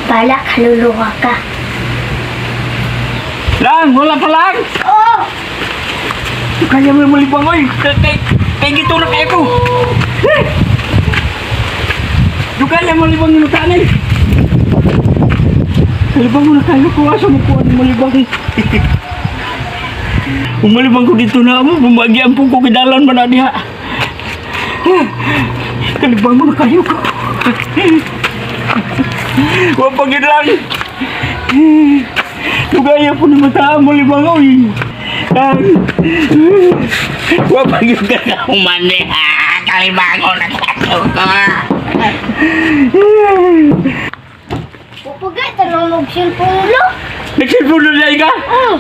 Bala, kaluluwa ka. Lang, wala ka lang. Oo! Kaya mo malibang, oy. Kay gito na kayo ko. Kaya mo malibang yung tanay. Malibang mo na kayo ko. Asa mo ko ang malibang. Kung malibang ko dito na mo, bumagian po ko kidalan man na diha. Kalibang mo na kayo ko. Huwag pagilan. Tugaya po ni mata mo libang, oy. Huwag pagilan ka umani. Kalibang mo na kayo ko. Pupagay, tanong mag-cellphone lo. Nagsilpuno na ka? Oo!